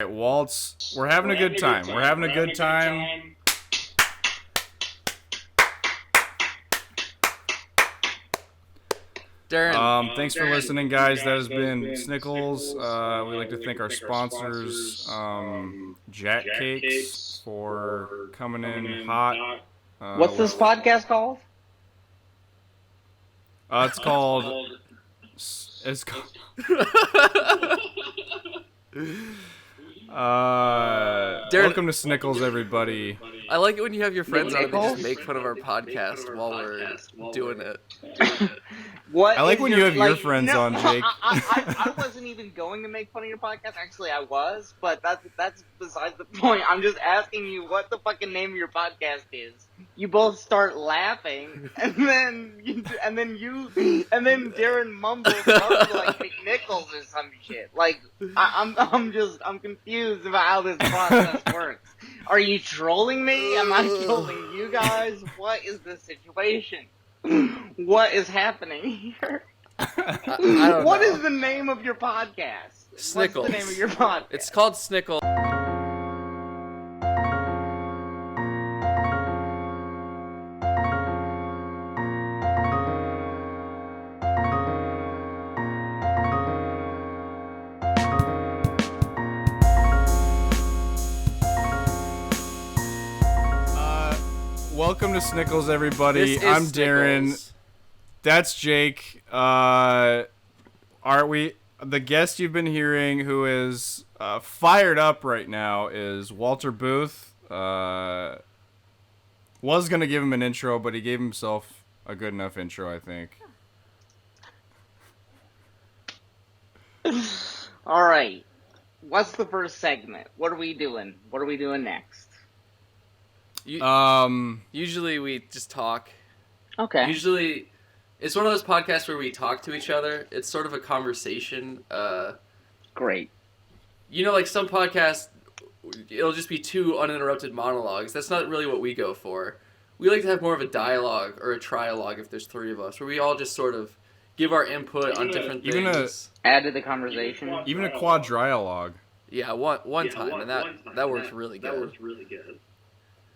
Right, Waltz, we're having a good time. We're having a good time. Darren. Thanks for listening, guys. That has been Snickles. We'd like to thank our sponsors, Jack Cakes, for coming in hot. What's this podcast called? It's called. It's called. Welcome to Snickles, everybody. I like it when you have your friends on and they just make fun of our podcast while we're doing it. What I like when you have your friends no, on, Jake. I wasn't even going to make fun of your podcast. Actually, I was, but that's besides the point. I'm just asking you what the fucking name of your podcast is. You both start laughing, and then Darren mumbles something like McNichols or some shit. Like I'm confused about how this process works. Are you trolling me? Am I trolling you guys? What is the situation? What is happening here? I don't What know. is the name of your podcast? Snickles. What's the name of your podcast? It's called Snickles. Welcome to Snickles, everybody. This is I'm Darren. Snickles. That's Jake. The guest you've been hearing, who is fired up right now, is Walter Booth. Was gonna give him an intro, but he gave himself a good enough intro, I think. All right. What's the first segment? What are we doing? What are we doing next? Usually we just talk. Okay. Usually, it's one of those podcasts where we talk to each other. It's sort of a conversation. Great. You know, like some podcasts, it'll just be two uninterrupted monologues. That's not really what we go for. We like to have more of a dialogue or a trialogue if there's three of us, where we all just sort of give our input on different things. Add to the conversation. Even a quadrialogue. Yeah, one time, and that works really good.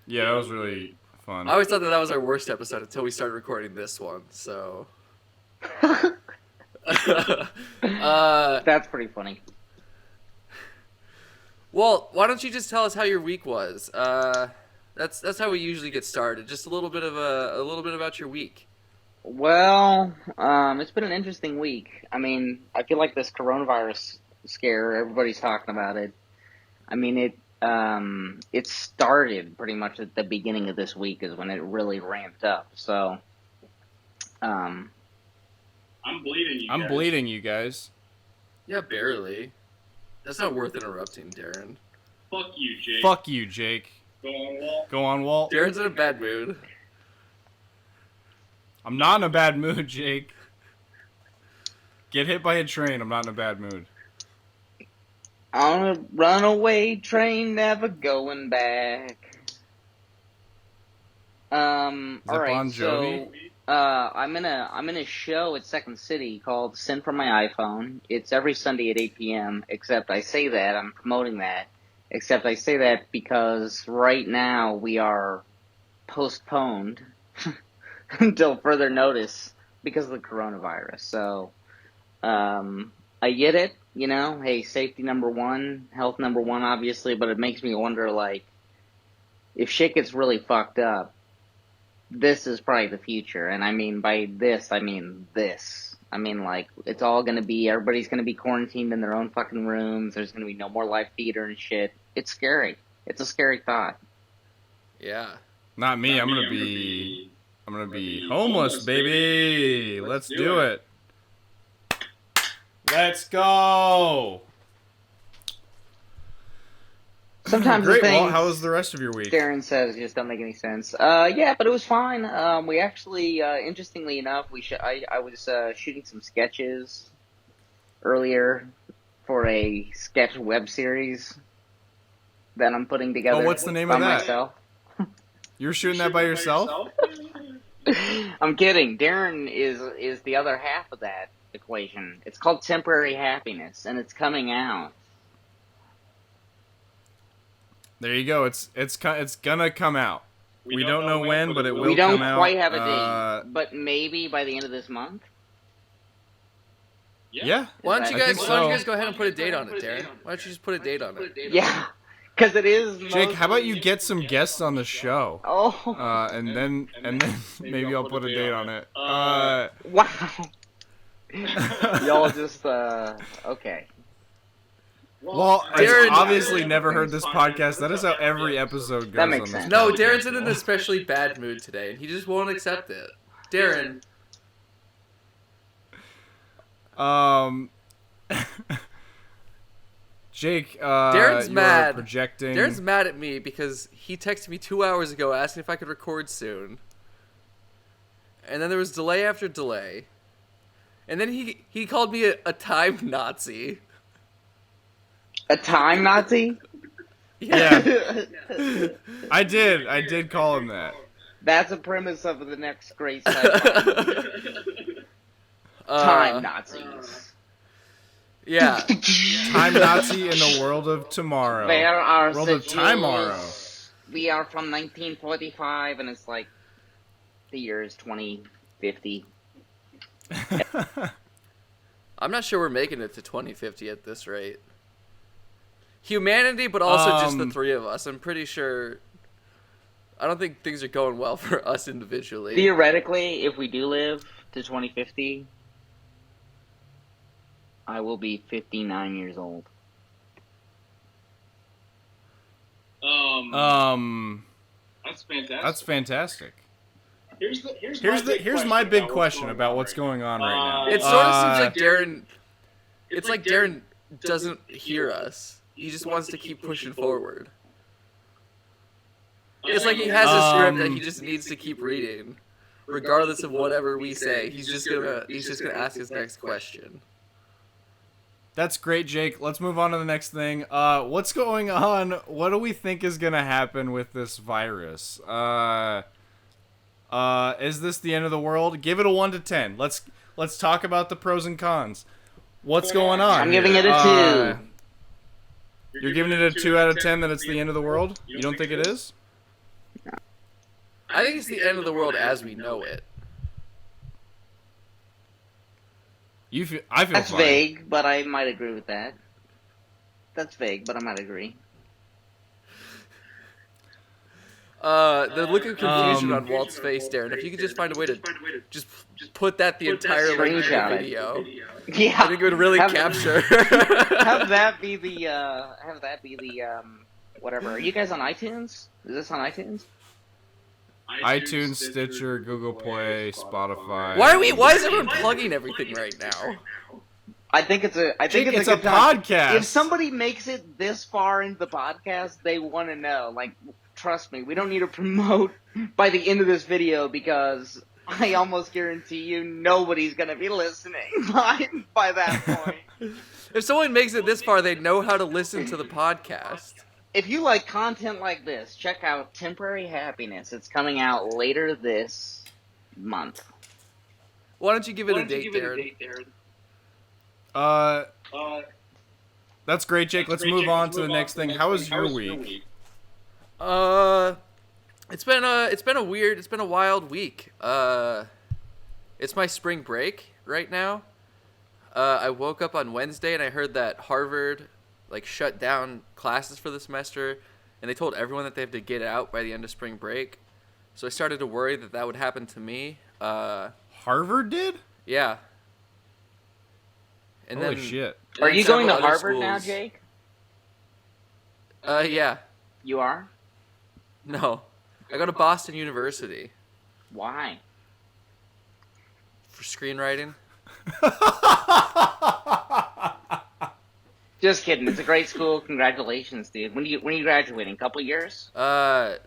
Yeah, that was really fun. I always thought that was our worst episode until we started recording this one, so... That's pretty funny. Well, why don't you just tell us how your week was? That's how we usually get started. Just a little bit about your week. Well, it's been an interesting week. I mean, I feel like this coronavirus scare, everybody's talking about it. I mean, it started pretty much at the beginning of this week is when it really ramped up. So, I'm bleeding you guys. Yeah, barely. That's not worth interrupting, Darren. Fuck you, Jake. Go on, Walt. Darren's in a bad mood. I'm not in a bad mood, Jake. Get hit by a train. I'm not in a bad mood. On a runaway train, never going back. All right, Bon Jovi? so I'm in a show at Second City called "Send from My iPhone." It's every Sunday at 8 p.m. Except I say that I'm promoting that. Except I say that because right now we are postponed until further notice because of the coronavirus. So I get it. You know, hey, safety number one, health number one, obviously, but it makes me wonder, like, if shit gets really fucked up, this is probably the future. And I mean, by this, I mean this. I mean, like, it's all gonna be, everybody's gonna be quarantined in their own fucking rooms, there's gonna be no more live theater and shit. It's scary. It's a scary thought. Yeah. Not me. I'm gonna be homeless, baby. Let's do it. Let's go. Sometimes Great. the things Well, how was the rest of your week? Darren says just don't make any sense. Yeah, but it was fine. We actually, interestingly enough, I was shooting some sketches earlier for a sketch web series that I'm putting together. Oh, what's the name by of that? myself. You're shooting that by yourself? I'm kidding. Darren is the other half of that equation. It's called Temporary Happiness, and it's coming out There you go. It's gonna come out. We don't know when, but it will We come don't out. quite have a date, but maybe by the end of this month. Yeah. Why don't you guys go ahead and put a date on it, Darren? Why don't you just put a date on it? Yeah, because it is. Jake, how about you get some guests on the show? Oh. And then maybe I'll put a date on it. Wow. Y'all just okay. Well, Darren I've obviously never heard this podcast. That is how every episode goes. That makes on this sense. No, podcast. Darren's in an especially bad mood today, and he just won't accept it. Darren. Jake, Darren's you mad. are projecting. Darren's mad at me because he texted me 2 hours ago asking if I could record soon. And then there was delay after delay. And then he called me a time Nazi. A time Nazi? Yeah. I did call him that. That's a premise of the next great sci-fi. Time Nazis. Yeah. Time Nazi in the world of tomorrow. There are World of tomorrow. We are from 1945, and it's like the year is 2050. I'm not sure we're making it to 2050 at this rate. Humanity, but also just the three of us. I'm pretty sure. I don't think things are going well for us individually. Theoretically, if we do live to 2050, I will be 59 years old. That's fantastic. That's fantastic. Here's my big question about what's going on right now. It sort of seems like Darren. It's like Darren doesn't hear us. He just wants to keep pushing forward. It's like he has a script that he just needs to keep reading, regardless of whatever we say. He's just gonna ask his next question. That's great, Jake. Let's move on to the next thing. What's going on? What do we think is gonna happen with this virus? Is this the end of the world? Give it a 1 to 10. Let's talk about the pros and cons. What's going on? I'm giving it a 2. You're giving it a 2 out of 10 that it's the end of the world? You don't think it is? I think it's the end of the world as we know it. I feel That's fine. vague, but I might agree with that. That's vague, but I might agree. The look of confusion on Walt's face, Darren. If you could just find a way to just put that the entire length of the video, Yeah, I think it would really capture. have that be the whatever. Are you guys on iTunes? Is this on iTunes? iTunes, Stitcher, Google Play, Spotify. Why is everyone plugging everything right now? I think it's a It's a good time. podcast. If somebody makes it this far into the podcast, they want to know. Like, trust me, we don't need to promote by the end of this video because I almost guarantee you nobody's gonna be listening by that point. If someone makes it this far, they know how to listen to the podcast. If you like content like this, check out Temporary Happiness. It's coming out later this month. Why don't you give it a date, Darren? That's great, Jake. Let's move on to the next thing. How was your week? It's been a wild week. It's my spring break right now. I woke up on Wednesday and I heard that Harvard shut down classes for the semester, and they told everyone that they have to get out by the end of spring break. So I started to worry that would happen to me. Harvard did? Yeah. And Holy then, shit. Are you going to several other Harvard now, schools. Jake? Yeah. You are? No. I go to Boston University Why? for screenwriting. Just kidding. It's a great school. Congratulations, dude. When are you graduating? Couple years? Well,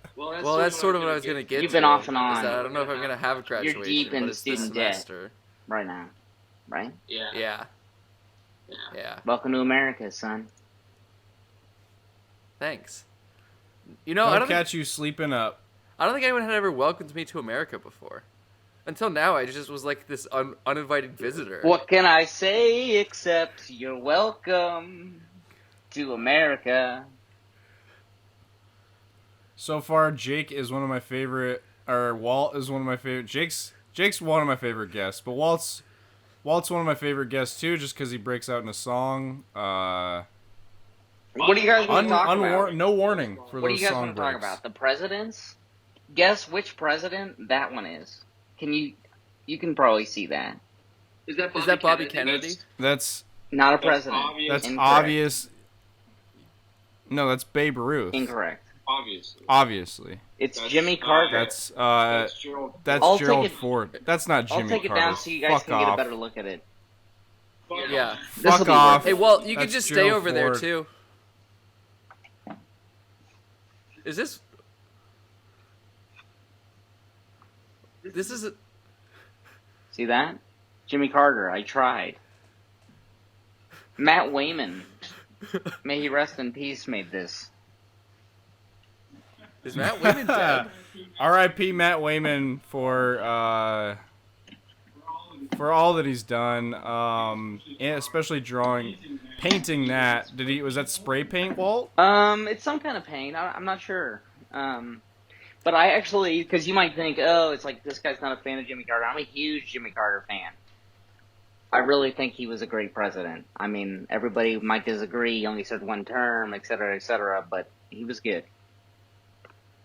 that's sort of what I was going to get to. You've been off and on. is that I don't know if I'm going to have a graduation, deep in but it's this student debt. semester. Right now. Right? Yeah. Welcome to America, son. Thanks. You know, I don't catch you sleeping up. I don't think anyone had ever welcomed me to America before. Until now, I just was like this uninvited visitor. What can I say except you're welcome to America? So far, Jake is one of my favorite, or Walt is one of my favorite. Jake's one of my favorite guests, but Walt's one of my favorite guests too, just because he breaks out in a song. What do you guys want to talk about? No warning for What do those you guys song want to talk breaks. about? The presidents? Guess which president that one is. You can probably see that. Is that Bobby Kennedy? That's Not a president. That's Incorrect. obvious. No, that's Babe Ruth. Incorrect. Obviously. It's Jimmy Carter. That's Gerald. I'll Gerald take it- Ford. That's not Jimmy I'll take it Carter. down so you guys Fuck can get a off. better look at it. Yeah. This'll Fuck be off. worth it. Hey, Walt, you can That's just stay Gerald over there Ford. too. Is this? This is. See that? Jimmy Carter, I tried. Matt Wayman, may he rest in peace, made this. Is Matt Wayman dead? R.I.P. Matt Wayman for all that he's done, and especially painting that. Was that spray paint, Walt? It's some kind of paint. I'm not sure. But I actually, because you might think, oh, it's like this guy's not a fan of Jimmy Carter. I'm a huge Jimmy Carter fan. I really think he was a great president. I mean, everybody might disagree. He only served one term, et cetera, but he was good.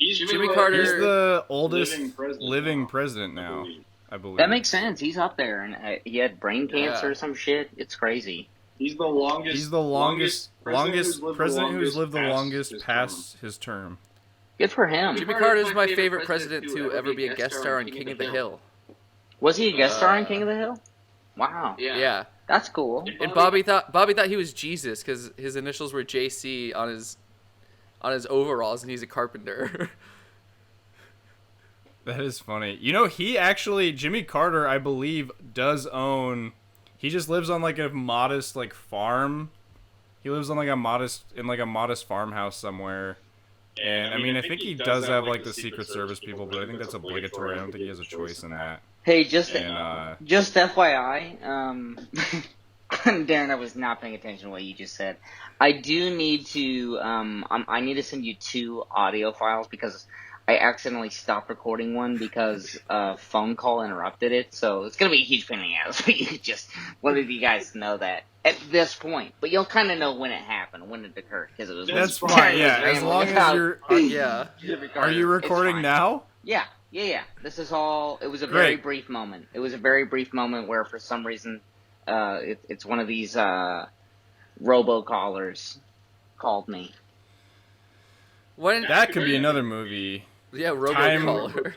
Jimmy Carter. He's the oldest living president now, I believe. That makes sense. He's up there, and he had brain cancer Yeah. or some shit. It's crazy. He's the longest. He's the longest president who's lived the longest his past his term. Good for him. Jimmy Carter is my favorite president to ever be a guest star on King of the Hill. Was he a guest star on King of the Hill? Wow. Yeah. That's cool. And Bobby thought he was Jesus because his initials were JC on his overalls, and he's a carpenter. That is funny. You know, Jimmy Carter, I believe, does own. He just lives on like a modest like farm. He lives on like a modest farmhouse somewhere. And I mean, I think he does have like the Secret Service people, but I think that's obligatory. I don't think he has a choice in that. Hey, just And, FYI, Darren, I was not paying attention to what you just said. I do need to, I need to send you 2 audio files because I accidentally stopped recording one because a phone call interrupted it. So it's going to be a huge pain in the ass. But you just wanted you guys to know that at this point. But you'll kind of know when it happened, when it occurred. Because it was That's fine, yeah. As long as you're. Yeah. Are you recording now? Yeah. This is all. It was a Great. very brief moment. It was a very brief moment where, for some reason, it's one of these robocallers called me. That could be another movie. Yeah, Robocaller.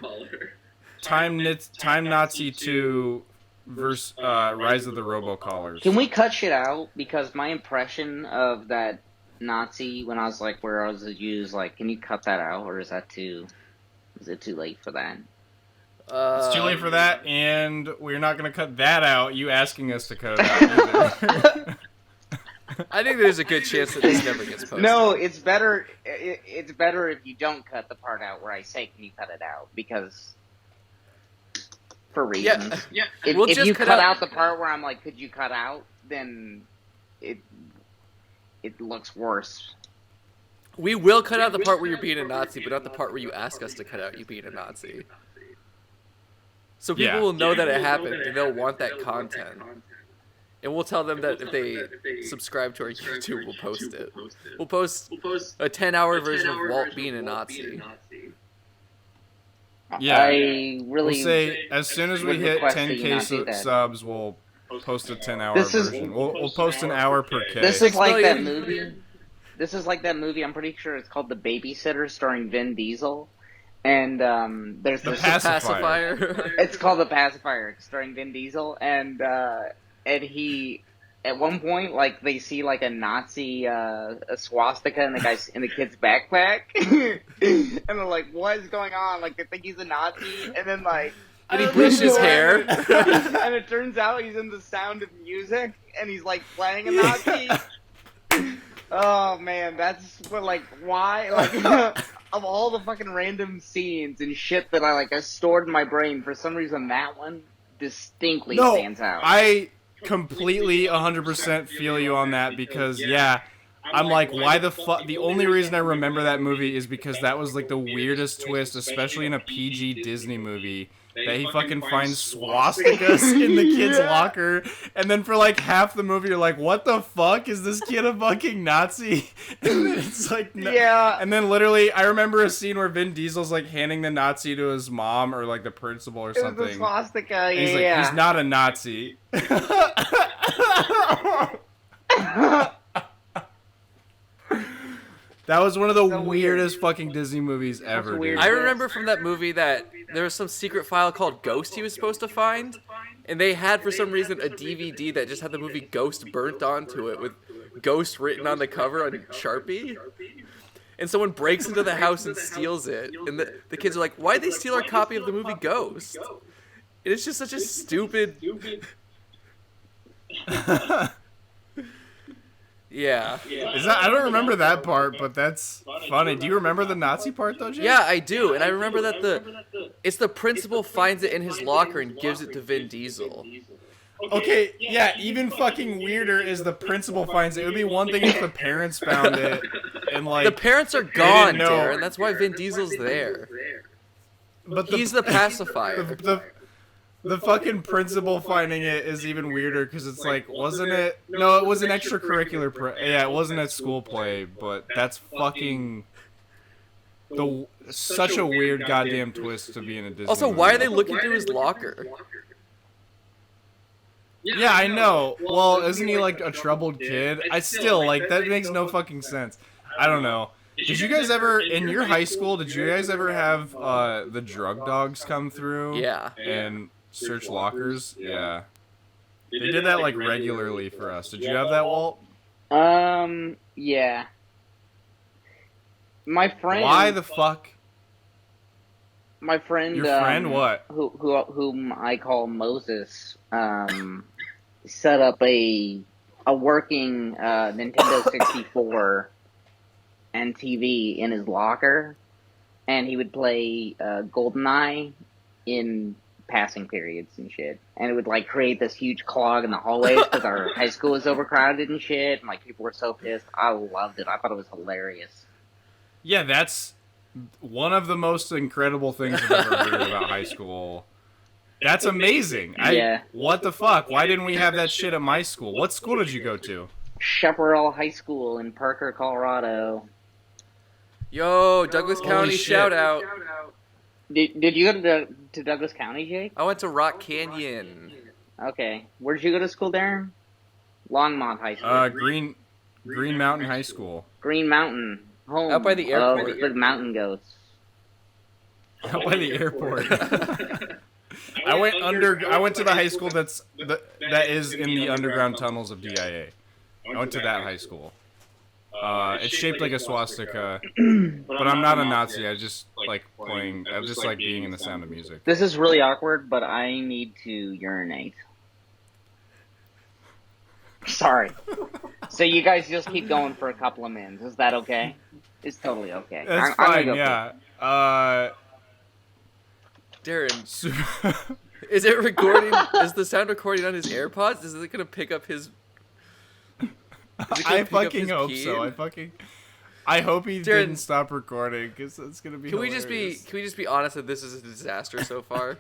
Time Nazi 2 versus Rise of the Robocallers. Can we cut shit out? Because my impression of that Nazi when I was like, where I was used, like, can you cut that out, or is it too late for that? It's too late for that, and we're not going to cut that out. You asking us to cut it out either. I think there's a good chance that this never gets posted. No, it's better. It's better if you don't cut the part out where I say, "Can you cut it out?" Because for reasons. Yeah. If, We'll if just you cut cut out- out the part where I'm like, "Could you cut out?" Then it looks worse. We will cut out the part where you're being a Nazi, but not the part where you ask us to cut out you being a Nazi. So people Yeah. will know that it happened, and they'll want that content. And we'll tell them that if they subscribe to our YouTube, we'll post it. We'll post a 10-hour version of Walt being a Nazi. Yeah. I really We'll say as soon as we would hit request that you 10K not do that. subs, we'll post a 10-hour This is- version. We'll post an hour per K. This is like that million. movie. This is like that movie. I'm pretty sure it's called The Babysitter, starring Vin Diesel. And there's The this. Pacifier. It's called The Pacifier, starring Vin Diesel, and he, at one point, like, they see like a Nazi a swastika in the kid's backpack, and they're like, "What is going on?" Like, they think he's a Nazi, and then like. And he bleached his hair. And it turns out he's in The Sound of Music, and he's like playing a Nazi. Oh man, that's what, like, why, like, of all the fucking random scenes and shit that I stored in my brain, for some reason that one distinctly stands out. I completely 100% feel you on that because, yeah, I'm like, why the fuck? The only reason I remember that movie is because that was like the weirdest twist, especially in a PG Disney movie, that he fucking finds swastikas in the kid's locker, and then for like half the movie you're like, what the fuck, is this kid a fucking Nazi? And then it's like, no. Yeah. And then literally I remember a scene where Vin Diesel's like handing the Nazi to his mom or like the principal or It was something. the swastika, And he's like, yeah. he's not a Nazi. That was one of the So weirdest fucking Disney movies ever, weird. dude. I remember from that movie that there was some secret file called Ghost he was supposed to find, and they had for some reason a DVD that just had the movie Ghost burnt onto it with Ghost written on the cover on Sharpie. And someone breaks into the house and steals it, and the kids are like, "Why'd they steal our copy of the movie Ghost?" And it's just such a stupid. Yeah. Is that? I don't remember that part, but that's funny. Do you remember the Nazi part though, Jay? Yeah, I do, and I remember that it's the principal finds it in his locker and gives it to Vin Diesel. Okay, yeah, even fucking weirder is the principal finds it. It would be one thing if the parents found it and like The parents are gone, know. Darren. That's why Vin Diesel's there. but He's the pacifier. the fucking principal finding it is even weirder because it's like, wasn't it? No, it was an extracurricular. Yeah, it wasn't a school play, but that's fucking such a weird goddamn twist to be in a Disney. Also, movie. why are they looking through his locker? Yeah, I know. Well, isn't he like a troubled kid? I still like that makes no fucking sense. I don't know. Did you guys ever in your high school? Did you guys ever have the drug dogs come through? Yeah. And search lockers? Yeah. They did that like regularly for us. Did you have that, Walt? Yeah. My friend. Why the fuck? My friend. Your friend what? Whom I call Moses. Set up a working Nintendo 64 and TV in his locker, and he would play GoldenEye in passing periods and shit. And it would like create this huge clog in the hallways because our high school was overcrowded and shit. And like people were so pissed. I loved it. I thought it was hilarious. Yeah, that's one of the most incredible things I've ever heard about high school. That's amazing. Yeah. What the fuck? Why didn't we have that shit at my school? What school did you go to? Chaparral High School in Parker, Colorado. Yo, Douglas County, shit. shout out. Did you go to Douglas County, Jake? I went to Rock Canyon. Okay. Where did you go to school, Darren? Longmont High School. Green Mountain High School. Green Mountain. Home. Out by the airport. Of the mountain goats. Out by the airport. I went to the high school that is in the underground tunnels of DIA. I went to that high school. It's shaped like a swastika, but I'm not a Nazi. I just like playing. I just like being in the Sound of Music. This is really awkward, but I need to urinate. Sorry. So you guys just keep going for a couple of minutes. Is that okay? It's totally okay. That's I'm fine. gonna go Yeah. Darren, is it recording? Is the sound recording on his AirPods? Is it gonna pick up his? I fucking hope so. I hope he didn't stop recording because it's gonna be. Can we hilarious. just be honest that this is a disaster so far?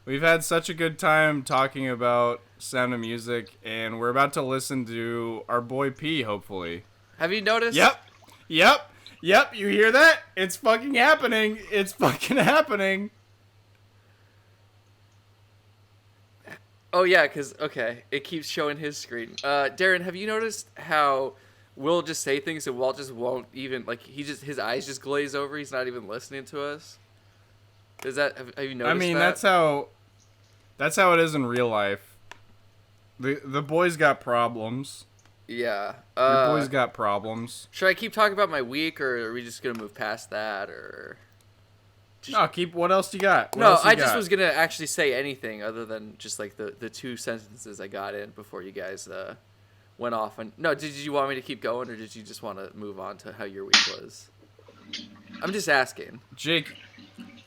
We've had such a good time talking about Sound of Music, and we're about to listen to our boy P. Hopefully. Have you noticed? Yep. You hear that? It's fucking happening. It's fucking happening. Oh yeah, it keeps showing his screen. Darren, have you noticed how Will just say things and Walt just won't even his eyes just glaze over. He's not even listening to us. Have you noticed? I mean, that? that's how it is in real life. The boy's got problems. Yeah. Your boy's got problems. Should I keep talking about my week, or are we just gonna move past that, or? No, what else you got? I just was gonna actually say anything other than just like the two sentences I got in before you guys went off. And no, did you want me to keep going, or did you just want to move on to how your week was? I'm just asking. Jake,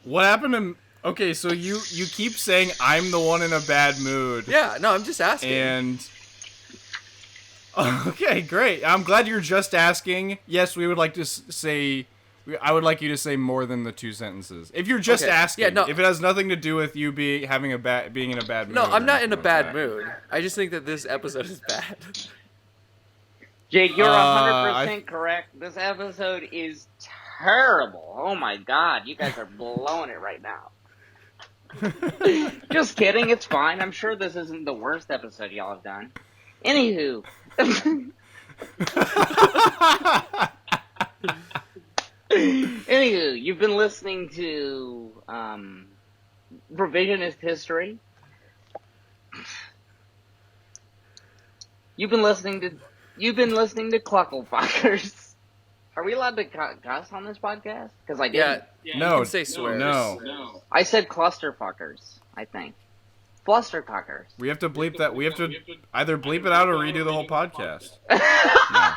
what happened to Okay, so you keep saying I'm the one in a bad mood. Yeah, no, I'm just asking. And okay, great. I'm glad you're just asking. Yes, we would like to say. I would like you to say more than the 2 sentences. If you're just Okay. asking, Yeah, no. if it has nothing to do with you being in a bad mood. No, I'm or not in a anything like bad that. mood. I just think that this episode is bad. Jake, you're 100% I- correct. This episode is terrible. Oh my god, you guys are blowing it right now. Just kidding, it's fine. I'm sure this isn't the worst episode y'all have done. Anywho. Anywho, you've been listening to Revisionist History. You've been listening to Clucklefuckers. Are we allowed to cuss on this podcast? Because I did. Yeah, No, you can say swears. no. I said clusterfuckers, I think. Flusterfuckers. We have to bleep that. We have to either bleep it out or redo the whole podcast. Darren,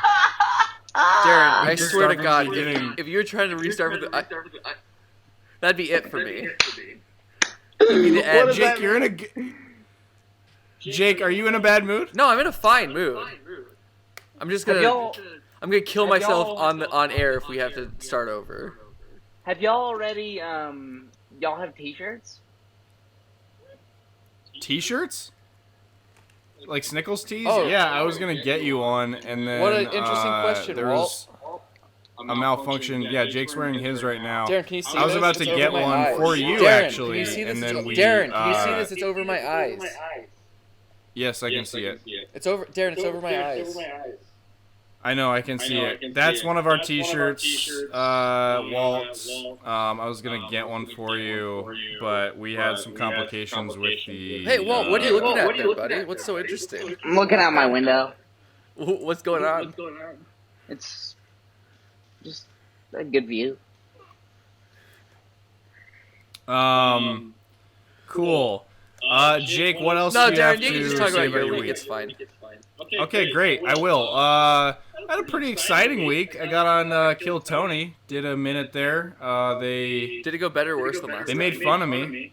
I Just swear to start from God, the beginning. if you're trying to restart with the... that'd be it for me. That'd be the What end. does that Jake, you're in a. Jake, are you in a bad mood? No, I'm in a fine mood. I'm just Have gonna... y'all, I'm gonna kill have myself y'all- on air if we have to start over. have y'all already, y'all have t-shirts? T-shirts? Like Snickles tees? Oh. Yeah, I was gonna get you one, and then What an interesting question, there Walt. was a malfunction. Yeah, Jake's wearing his right now. Darren, can you see I was this? about to It's over get my one eyes. for you, Darren, actually, Can you see this? and then we. Darren, can you see this? It's over my eyes. Yes, I can see it. It's over. Darren, it's over my eyes. I know, I can see it. That's one of our T-shirts, Walt. I was gonna get one for you, but we had some complications with the. Hey, Walt, what are you looking at there, buddy? What's so interesting? I'm looking out my window. What's going on? It's just a good view. Cool. Jake, what else No, do you have Darren, you to can just talk say about your week. week? It's fine. Okay, great. I will. I had a pretty exciting week. I got on Kill Tony. Did a minute there. They Did it go better or worse than last they time? made fun of me.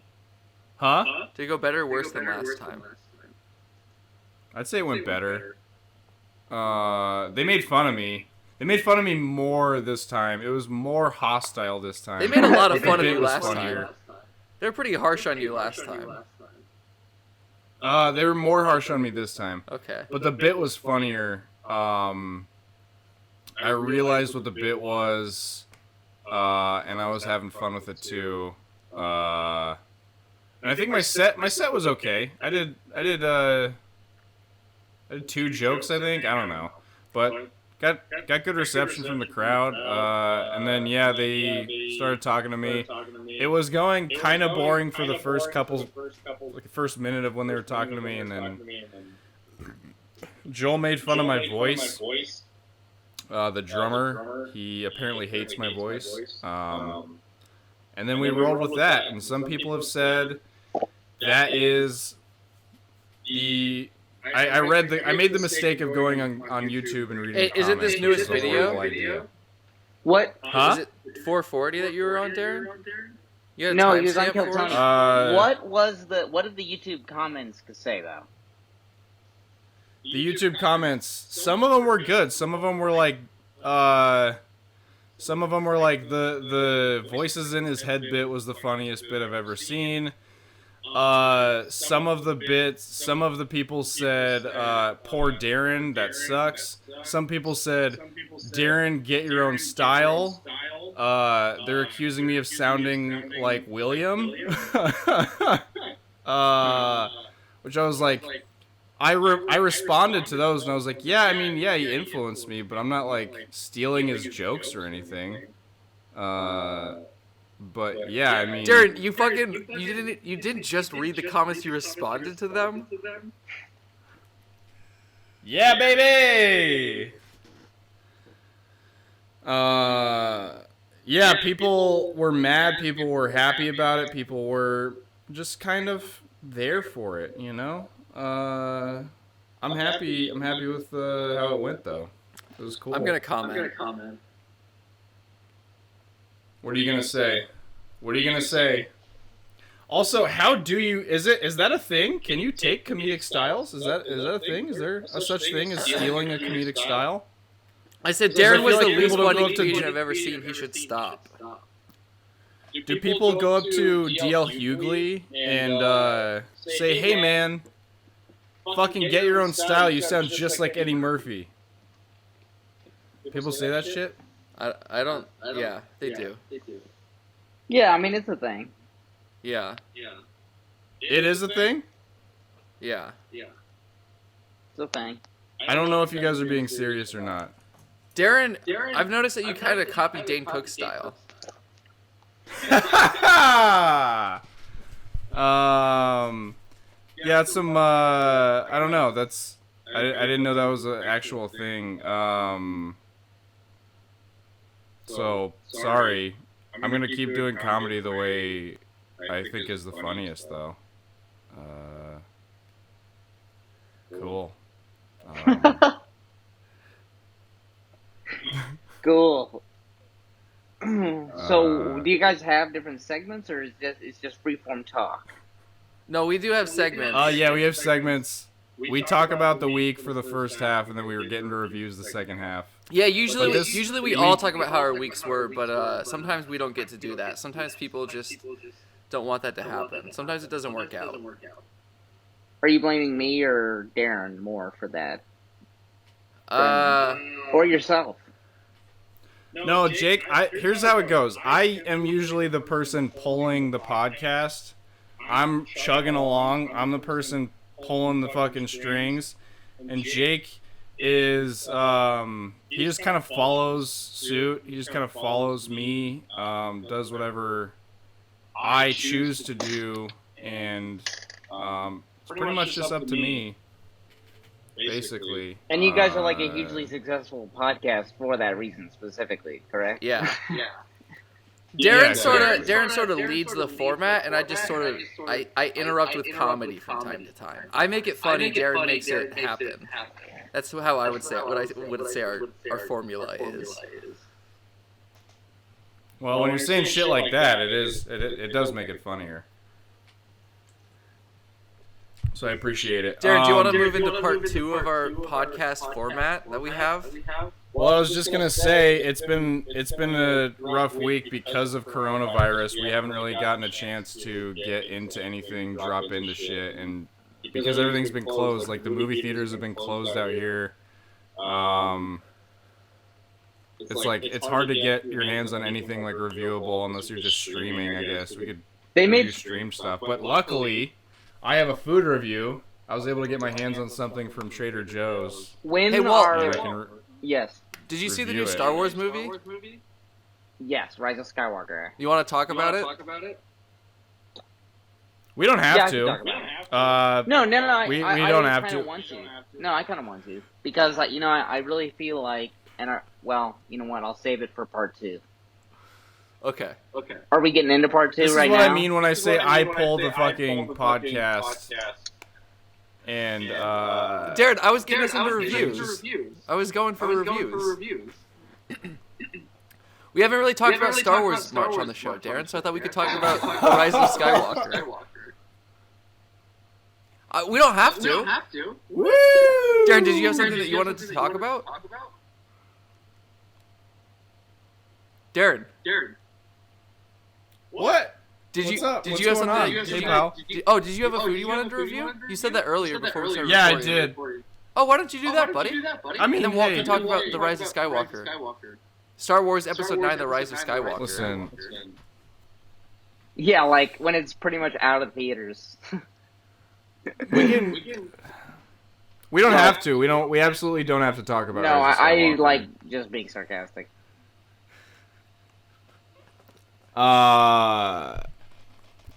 Huh? Did it go better or worse than last time? I'd say it went better. They made fun of me. They made fun of me more this time. It was more hostile this time. They made a lot of The fun of bit you was last funnier. time. They were pretty harsh on you last time. They were more harsh on me this time. Okay. But the bit was funnier. I realized what the bit was, and I was having fun with it too. And I think my set was okay. I did 2 jokes, I think. I don't know, but got good reception from the crowd. And then yeah, they started talking to me. It was going kind of boring for the first first minute of when they were talking to me, and then Joel made fun of my voice. The drummer, he apparently hates my voice. And then we rolled with that, and some people have said that is the. I made the mistake of going on YouTube and reading. Hey, is it this comments, newest which is a video? horrible idea. What? Huh? Is it 440 that you were on, Darren? You had a No, he was on timestamp Kill for Tony. us? What did the YouTube comments say though? The YouTube comments, some of them were good. Some of them were like, the voices in his head bit was the funniest bit I've ever seen. Some of the people said, poor Darren, that sucks. Some people said, Darren, get your own style. They're accusing me of sounding like William. Which I was like, I responded to those, and I was like, yeah, I mean, yeah, he influenced me, but I'm not, like, stealing his jokes or anything. But, yeah, I mean... Darren, you didn't just read the comments, you responded to them? Yeah, baby! Yeah, people were mad, people were happy about it, people were just kind of there for it, you know? I'm happy with how it went, though. It was cool. I'm gonna comment. What are you gonna say? What are you gonna say? Also, how do you? Is that a thing? Can you take comedic styles? Is that a thing? Is there a such thing as stealing a comedic style? I said I feel Darren was like the least people don't funny go up to- comedian I've ever seen. He should stop. Do people go up to DL Hughley and say, "Hey man, fucking get your own style. You sound just like Eddie Murphy." People say that shit? I don't. Yeah, they do. Yeah, I mean it's a thing. Yeah. It is a thing? Yeah. It's a thing. I don't know if you guys are being serious or not. Darren, I've noticed that you kind of copy Dane Cook's style. Yeah, it's some, I don't know, that's, I didn't know that was an actual thing, so, sorry, I'm gonna keep doing comedy the way I think is the funniest, though. Cool. Cool. So, do you guys have different segments, or is it's just freeform talk? No, we do have segments. Yeah, we have segments. We talk about the week for the first half, and then we were getting to reviews the second half. Yeah, usually But this- usually we all talk about how our weeks were, but sometimes we don't get to do that. Sometimes people just don't want that to happen. Sometimes it doesn't work out. Are you blaming me or Darren more for that? Uh, Or yourself? No, Jake, here's how it goes. I am usually the person pulling the podcast. I'm chugging along. I'm the person pulling the fucking strings. And Jake is, he just kind of follows suit. He just kind of follows me, does whatever I choose to do. And it's pretty much just up to me, basically. And you guys are like a hugely successful podcast for that reason specifically, correct? yeah. Yeah, Darren sort of leads the format, and I just sort of I interrupt with comedy from time to time. I make it funny. Darren makes it happen. That's how I would say it. What I would say our formula is. Well, when you're saying shit like that, it does make it funnier. So I appreciate it. Darren, do you want to move into part 2 of our podcast format that we have? Well, I was just gonna say it's been a rough week because of coronavirus. We haven't really gotten a chance to get into anything, drop into shit, and because everything's been closed, like the movie theaters have been closed out here. It's like it's hard to get your hands on anything like reviewable unless you're just streaming. I guess we could review stream stuff, but luckily, I have a food review. I was able to get my hands on something from Trader Joe's. When Hey, Walt. are... And I can Yes. Did you see the Review new it. Star Wars movie? Yes, Rise of Skywalker. You want to talk about it? We don't have Yeah, I can to. talk about No, We I don't just have kinda to. Want to. No, I kind of want to. Because, like, I really feel like... well, you know what? I'll save it for part 2. Okay. Are we getting into part 2 This right is what now? I mean when I say I pull the fucking podcast. And, Darren, I was getting us into reviews. I was going for reviews. We haven't really talked about Star Wars much on the show, Darren, so I thought we could talk about The Rise of Skywalker. We don't have to. Woo! Darren, did you have something that you wanted to talk about? Darren, What? did What's you up? did What's you have going something? on? Did Hey, you, pal. did you have a food you wanted to review? You said that earlier before we started Yeah, I recording. did. Oh, why don't you do that, buddy? I mean, And then Walt hey, can talk about The Rise of Skywalker. Star Wars Episode 9, The Rise of Skywalker. listen, Yeah, like, when it's pretty much out of theaters. we don't have to. We absolutely don't have to talk about No, Rise of I Skywalker. like just being sarcastic.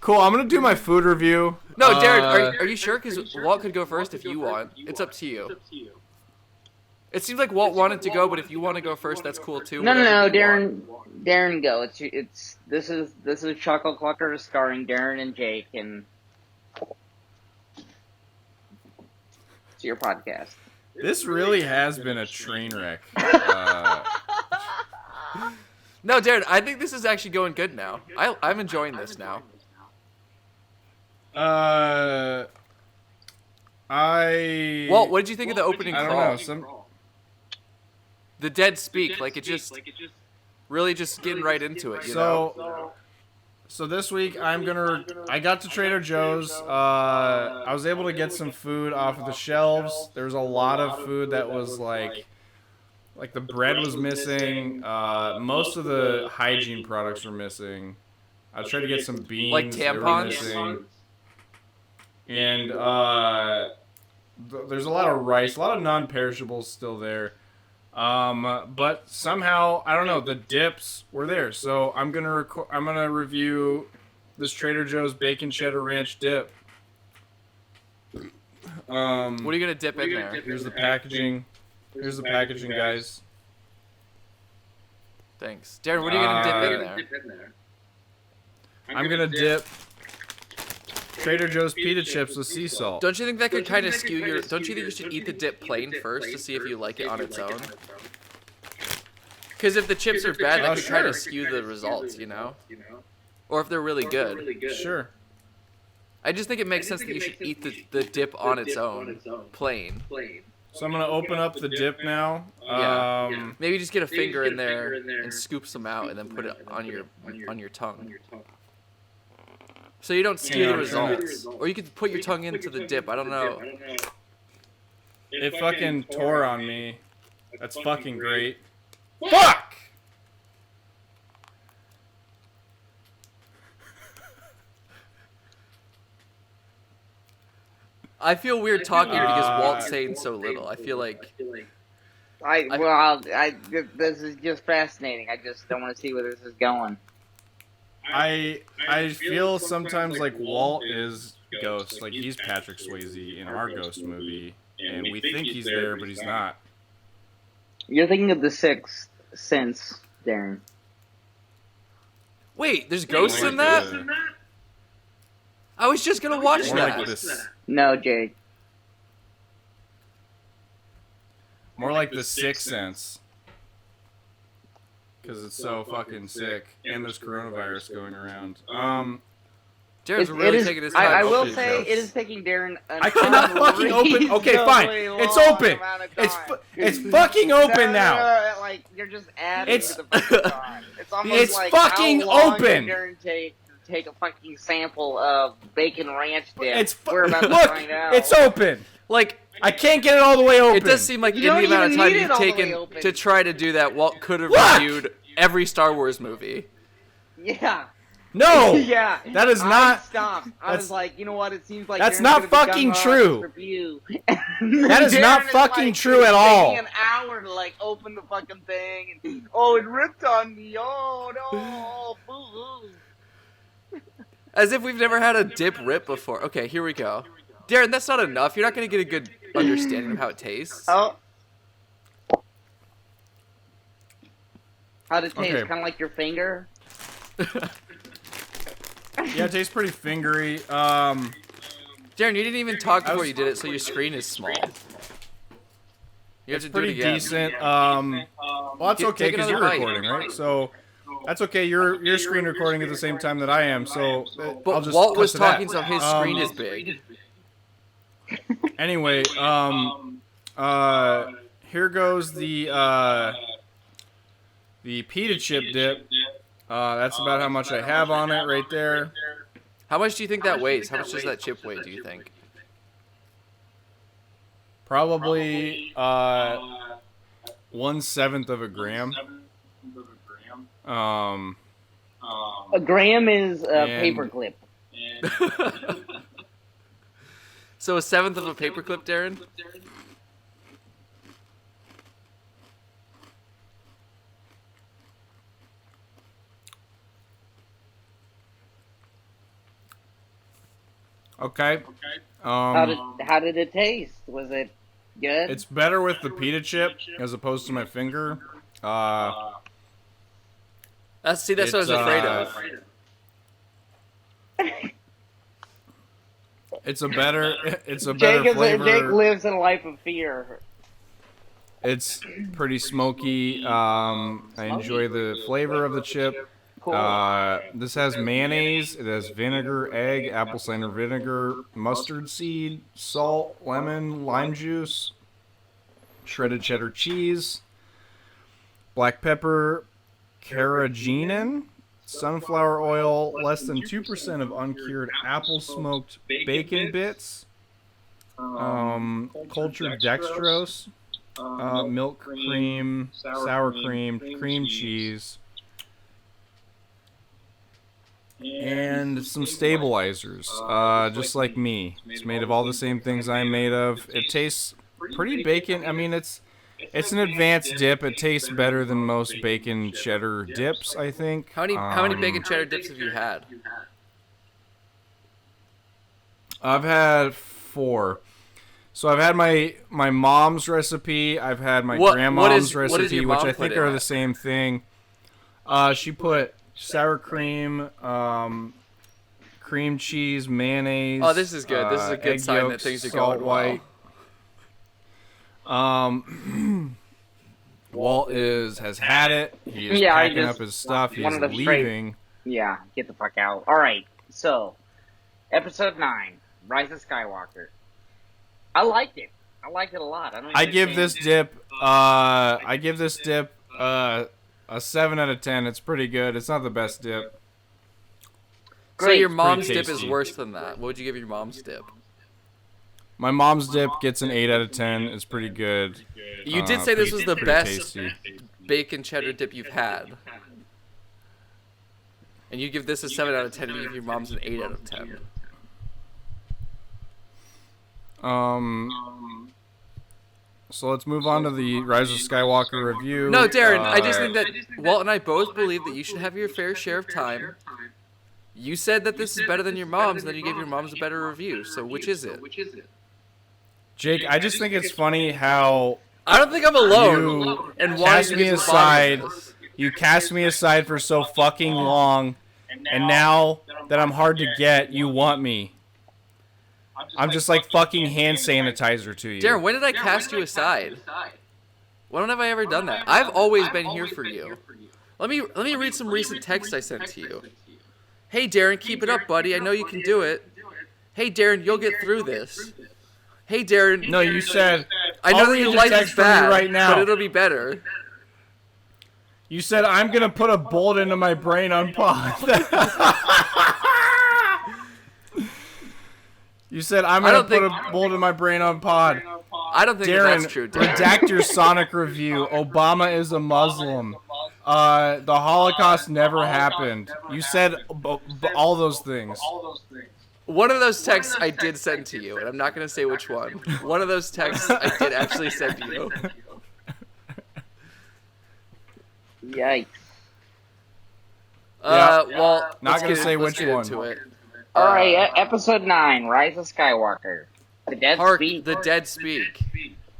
Cool, I'm gonna do my food review. No, Darren, are you sure? Because Walt could go first if you want. It's up to you. It seems like Walt wanted to go, but if you want to go first, that's cool too. No, Whatever you want. Darren, go. This is Chuckle Clucker starring Darren and Jake, and it's your podcast. This really has been a train wreck. No, Darren, I think this is actually going good now. I'm enjoying this now. Walt, what did you think of the opening I don't crawl? know. The dead speak, like it just really just getting right into it, you know? So this week I got to Trader Joe's. I was able to get some food off of the shelves. There was a lot of food that was like the bread was missing. Most of the hygiene products were missing. I tried to get some beans. Like they were tampons? missing. And there's a lot of rice, a lot of non-perishables still there. But somehow, I don't know, the dips were there. So I'm gonna review this Trader Joe's bacon cheddar ranch dip. What are you gonna dip in there? Here's the packaging. Here's the packaging, guys. Thanks. Darren, what are you gonna dip in there? I'm gonna dip Trader Joe's pita chips with sea salt. Don't you think that could kind of skew your... Don't you think you should eat the dip plain first to see if you like it on its own? Because if the chips are bad, that could kind of skew the results, you know? Or if they're really good. Sure. I just think it makes sense that you should eat the dip on its own, plain. So I'm gonna open up the dip now. Yeah. Maybe just get a finger in there and scoop some out, and then put it on your tongue. So you don't skew the results. Or you could put your tongue into the dip. I don't know. It fucking tore on me. That's fucking great. Fuck! I feel weird talking because Walt's saying so little. I feel like... This is just fascinating. I just don't want to see where this is going. I feel sometimes like Walt is Ghost, like he's Patrick Swayze in our Ghost movie, and we think he's there, but he's not. You're thinking of The Sixth Sense, Darren. Wait, there's ghosts in that? I was just gonna watch More that. like this. No, Jake. More like the Sixth Sense. Because it's so fucking sick, and there's coronavirus going around. Darren's really taking his time. I will opening say jokes. it is taking Darren. I cannot fucking open. Okay, fine. It's open. It's fucking open now. Like you're just adding It's to the fucking time. It's almost it's like fucking how long open. did Darren take a fucking sample of bacon ranch dip? It's We're about to look. find out. It's open. Like, I can't get it all the way open. it does seem like in You the don't amount of even time need it you've all the way taken open. to try to do that, Walt could have Look! reviewed every Star Wars movie. Yeah. No. Yeah. That is not. I stopped. I that's- was like, you know what? It seems like That's Darren's not gonna be fucking gung-ho true. on this review. That is not Darren fucking like, true at it's all. taking an hour to like open the fucking thing, and oh, it ripped on me. Oh no. Boo-hoo. As if we've never had a dip rip before. Okay, here we go. Darren, that's not enough. You're not going to get a good understanding of how it tastes. Oh. How'd it taste? Okay. Kind of like your finger? Yeah, it tastes pretty fingery. Darren, you didn't even talk I before was- you did it, so your screen is small. You have It's to do it pretty again. decent. Well, that's Take okay because you're another bite. recording, right? So that's okay. You're screen recording at the same time that I am. So I'll But just Walt cut was to that. talking, so his screen is big. Anyway, here goes the pita chip dip. That's about how much I have on it right there. How much do you think that weighs? How much does that chip weigh, do you think? Probably 1/7 of a gram. A gram is a And- paperclip. So 1/7 of a paperclip, Darren? Okay. How did it taste? Was it good? It's better with the pita chip as opposed to my finger. That's what I was afraid of. It's a better Jake flavor. lives in a life of fear. It's pretty smoky. I enjoy the flavor of the chip. Cool. This has mayonnaise. It has vinegar, egg, apple cider vinegar, mustard seed, salt, lemon, lime juice, shredded cheddar cheese, black pepper, carrageenan, sunflower oil, less than 2% of uncured apple smoked bacon bits, cultured dextrose, milk cream, sour cream, cream cheese, and some stabilizers, just like me. It's made of all the same things I'm made of. It tastes pretty bacon. I mean, it's an advanced dip. It tastes better than most bacon cheddar dips, I think. How many bacon cheddar dips have you had? I've had 4. So I've had my mom's recipe. I've had my grandma's recipe, which I think are the same thing. She put sour cream, cream cheese, mayonnaise. Oh, this is good. This is a good sign that things are going well. Walt has had it. He is packing up his stuff. He's leaving. Yeah, get the fuck out. All right, so episode 9, Rise of Skywalker. I liked it. I liked it a lot. I give this dip a 7 out of 10. It's pretty good. It's not the best dip. So your mom's dip is worse than that. What would you give your mom's dip? My mom's dip gets an 8 out of 10. It's pretty good. You did say this was the best tasty bacon cheddar dip you've had. And you give this a 7 out of 10 and you give your mom's an 8 out of 10. So let's move on to the Rise of Skywalker review. No, Darren, I just think that Walt and I both believe that you should have your fair share of time. You said that this is better than your mom's, and then you gave your mom's a better review. So which is it? Jake, I just think it's funny how I don't think I'm alone. And why cast me aside. You cast me aside for so fucking long, and now that I'm hard to get, you want me. I'm just like fucking hand sanitizer to you. Darren, when did I cast you aside? When have I ever done that? I've always been here for you. Let me read some recent texts I sent to you. Hey Darren, keep it up, buddy. I know you can do it. Hey Darren, you'll get through this. Hey Darren. No, you said. I know that your life is bad, right now. but it'll be better. You said I'm gonna put a bullet into my brain on pause. You said I'm gonna put a bullet in my brain on pod. I don't think that's true, Darren. Redact your Sonic review. Obama is a Muslim. The Holocaust never happened. You said all those things. One of those texts I did send to you, and I'm not going to say which one. One of those texts I did actually send to you. Yikes. Well, not going to say which one. Into it. All right, episode 9, Rise of Skywalker. The Dead Speak. The Dead Speak.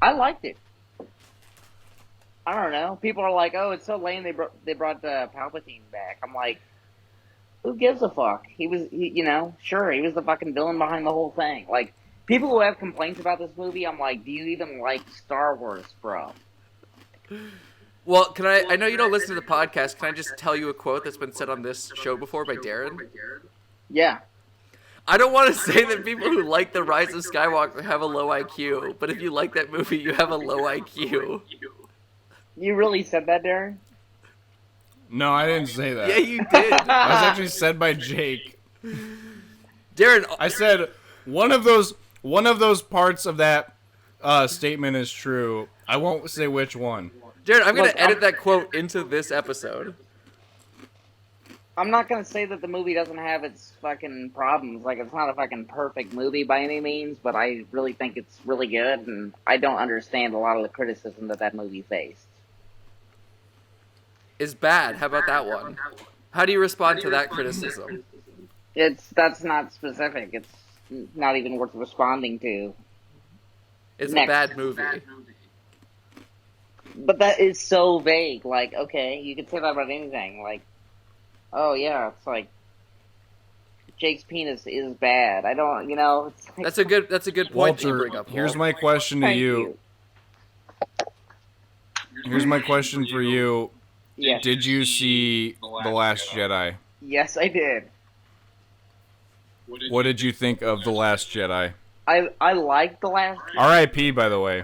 I liked it. I don't know. People are like, "Oh, it's so lame." They brought Palpatine back. I'm like, who gives a fuck? He was the fucking villain behind the whole thing. Like, people who have complaints about this movie, I'm like, do you even like Star Wars, bro? Well, can I know you don't listen to the podcast. Can I just tell you a quote that's been said on this show before by Darren? Yeah. I don't want to say that people who like The Rise of Skywalker have a low IQ, but if you like that movie, you have a low IQ. You really said that, Darren? No, I didn't say that. Yeah, you did. That was actually said by Jake. Darren, I said one of those parts of that statement is true. I won't say which one. Darren, I'm going to edit that quote into this episode. I'm not going to say that the movie doesn't have its fucking problems. Like, it's not a fucking perfect movie by any means, but I really think it's really good, and I don't understand a lot of the criticism that movie faced. Is bad. How about that one? How do you respond to that criticism? That's not specific. It's not even worth responding to. It's a bad movie. But that is so vague. Like, okay, you can say that about anything. Like, oh yeah, it's like Jake's penis is bad. I don't, it's like, That's a good point Walter, you bring up. here's my question to you. Here's my question for you. Yes. Did you see The Last Jedi. Yes, I did. What did you think of The Last Jedi? I liked The Last R.I.P. by the way.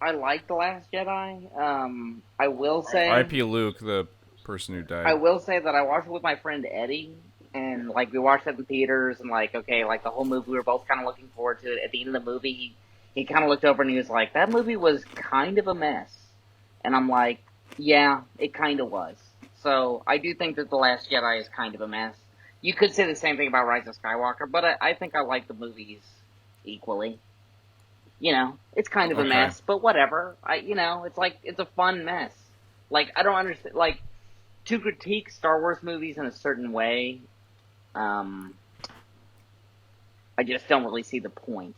I liked The Last Jedi. I will say R.I.P. Luke, the person who I died. will say that I watched it with my friend Eddie, and like we watched it in theaters, and like okay, like the whole movie we were both kind of looking forward to it. At the end of the movie, he kind of looked over and he was like, "That movie was kind of a mess," and I'm like, "Yeah, it kind of was." So I do think that The Last Jedi is kind of a mess. You could say the same thing about Rise of Skywalker, but I think I like the movies equally. You know, it's kind of a Okay. mess, but whatever. It's like, it's a fun mess. Like, I don't understand, like, to critique Star Wars movies in a certain way, I just don't really see the point.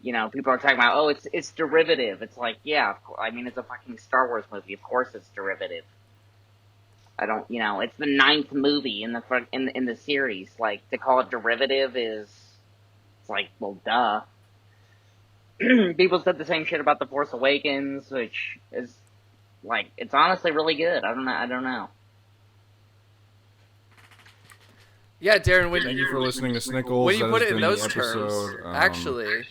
You know, people are talking about, oh, it's derivative. It's like, yeah, I mean, it's a fucking Star Wars movie. Of course it's derivative. It's the 9th movie in the series. Like, to call it derivative it's like, well, duh. People said the same shit about The Force Awakens, which is, like, it's honestly really good. I don't know. Yeah, Darren, Thank you for listening to Snickles. when you That put has it in been the those terms, episode. actually,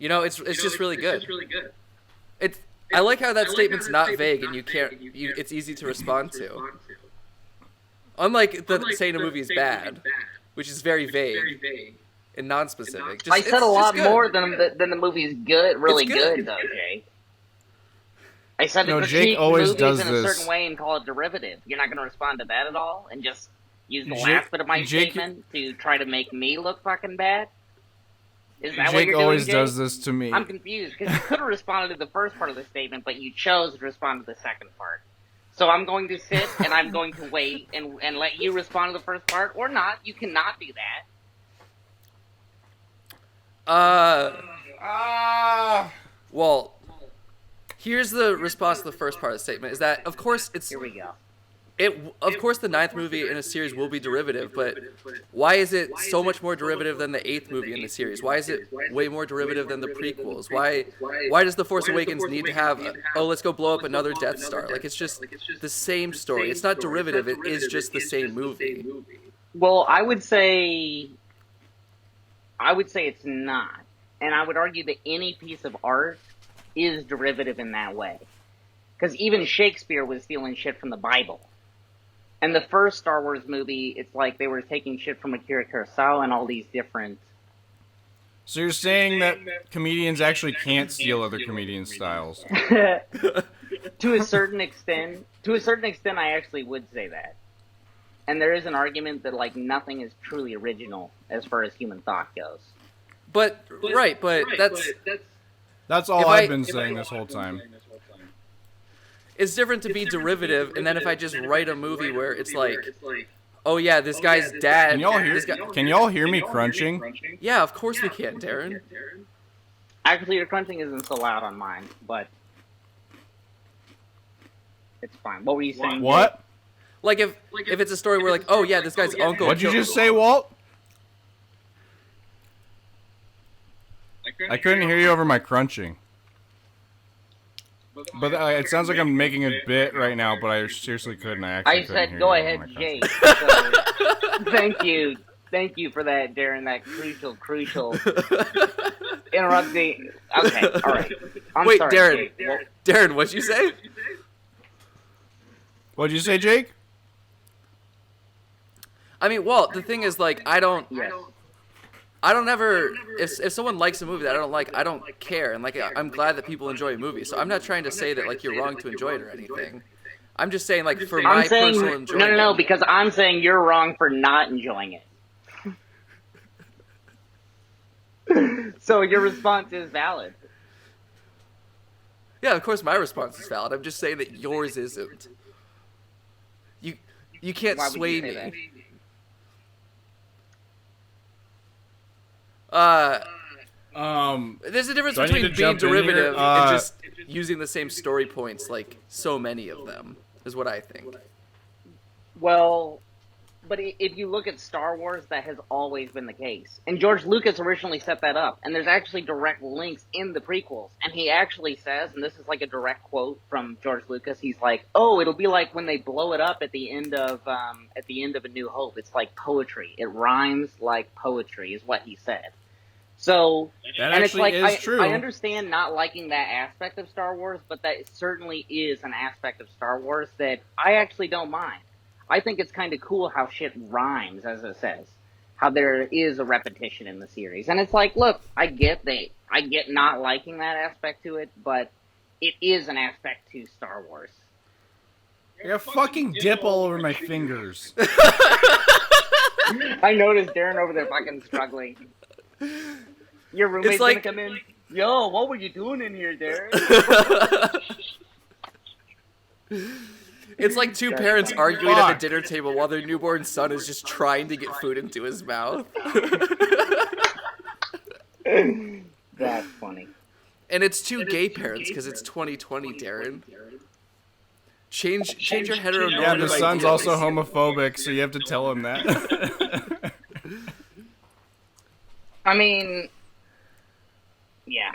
it's just really good. I like how that statement's not vague and it's easy to respond to. Unlike saying a movie is bad, which is very vague and non-specific. I said a lot good. more than the movie's good, really It's good. good, though, Jake. I said No, to Jake critique always movies does in a this. certain way and call it derivative. You're not going to respond to that at all and just use the Jake- last bit of my Jake- statement to try to make me look fucking bad? Is that what Jake you're doing, always Jake? does this to me. I'm confused, because you could have responded to the first part of the statement, but you chose to respond to the second part. So I'm going to sit, and I'm going to wait, and let you respond to the first part, or not. You cannot do that. Well, here's the response to the first part of the statement: is that of course Here we go. Of course the 9th movie in a series will be derivative, but why is it so much more derivative than the 8th movie in the series? Why is it way more derivative than the prequels? Why does The Force Awakens need to have let's go blow up another Death Star? Like, it's just the same story. It's not derivative, it is just the same movie. Well, I would say it's not. And I would argue that any piece of art is derivative in that way. Because even Shakespeare was stealing shit from the Bible. And the first Star Wars movie, it's like they were taking shit from Akira Kurosawa and all these different... So you're saying that comedians actually can't steal other comedians' styles? To a certain extent, I actually would say that. And there is an argument that, like, nothing is truly original as far as human thought goes. But That's all If I've I- been saying this whole time. it's different to be derivative, and then if I just write a movie where it's like, oh yeah, this guy's dad... Can y'all hear? this guy- Can y'all hear me crunching? Yeah, of course we can, Darren. Actually, your crunching isn't so loud on mine, but... It's fine. What were you saying? What? Like if it's a story where like, oh yeah, this guy's uncle... What'd you killed- just say, Walt? I couldn't hear you over my crunching. But it sounds like I'm making a bit right now, but I seriously couldn't. I actually I couldn't said, hear go you over ahead, my crunching. Jake. So, thank you for that, Darren. That crucial interrupting. Okay, all right. I'm Wait, sorry, Darren. Jake. Well, Darren, what'd you say? What'd you say, Jake? I mean, Walt, the thing is, like, yes. I don't ever, if someone likes a movie that I don't like, I don't care. And, like, I'm glad that people enjoy a movie. So I'm not trying to say that, like, you're wrong to enjoy it or anything. I'm just saying, like, for my I'm saying personal enjoyment. no, because I'm saying you're wrong for not enjoying it. So your response is valid. Yeah, of course my response is valid. I'm just saying that yours isn't. You can't Why would you sway say me. that? There's a difference Do I need between to being jump in here? derivative and just using the same story points, like so many of them, is what I think. Well, if you look at Star Wars, that has always been the case. And George Lucas originally set that up. And there's actually direct links in the prequels. And he actually says, and this is like a direct quote from George Lucas, he's like, "Oh, it'll be like when they blow it up at the end of A New Hope. It's like poetry. It rhymes like poetry," is what he said. So, That and it's actually like, is true. I understand not liking that aspect of Star Wars, but that certainly is an aspect of Star Wars that I actually don't mind. I think it's kind of cool how shit rhymes, as it says. How there is a repetition in the series. And it's like, look, I get not liking that aspect to it, but it is an aspect to Star Wars. I got fucking dip all over my fingers. I noticed Darren over there fucking struggling. Your roommate's like- gonna come in. Yo, what were you doing in here, Darren? It's like two parents arguing at the dinner table while their newborn son is just trying to get food into his mouth. That's funny. And it's two gay parents because it's 2020, Darren. Change your heteronormative Yeah, the son's ideals. also homophobic, so you have to tell him that. I mean, yeah.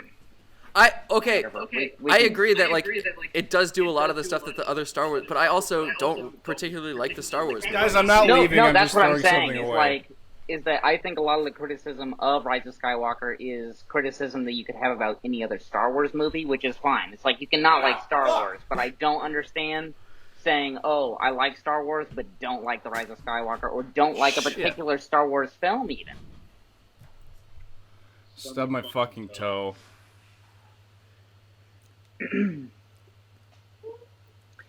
I We agree that like it does do a lot of the stuff that the other Star Wars, but I also don't particularly like the Star Wars. Guys, I'm not leaving. No, I'm that's just what I'm throwing saying. something Is away. like, is that I think a lot of the criticism of Rise of Skywalker is criticism that you could have about any other Star Wars movie, which is fine. It's like you cannot like Star Wars, but I don't understand saying, "Oh, I like Star Wars, but don't like the Rise of Skywalker," or don't like a particular Star Wars film, even. Stub my fucking toe.